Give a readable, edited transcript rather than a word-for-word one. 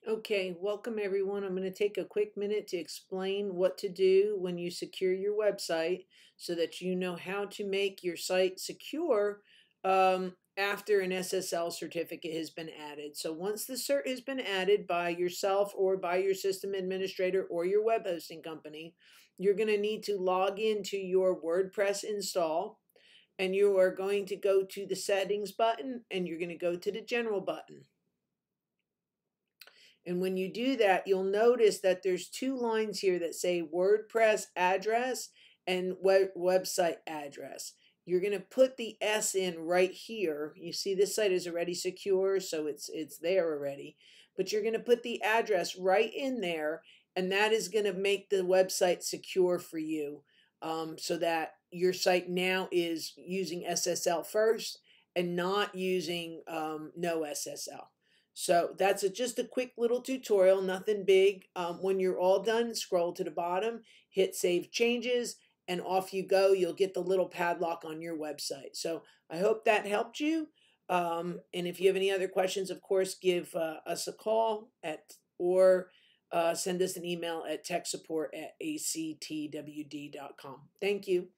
Okay, welcome everyone. I'm going to take a quick minute to explain what to do when you secure your website so that you know how to make your site secure after an SSL certificate has been added. So once the cert has been added by yourself or by your system administrator or your web hosting company, you're going to need to log into your WordPress install, and you are going to go to the settings button and you're going to go to the general button. And when you do that, you'll notice that there's two lines here that say WordPress address and website address. You're going to put the S in right here. You see this site is already secure, so it's there already. But you're going to put the address right in there, and that is going to make the website secure for you, so that your site now is using SSL first and not using no SSL. So that's just a quick little tutorial, nothing big. When you're all done, scroll to the bottom, hit Save Changes, and off you go. You'll get the little padlock on your website. So I hope that helped you. And if you have any other questions, of course, give us a call or send us an email at techsupport@actwd.com. Thank you.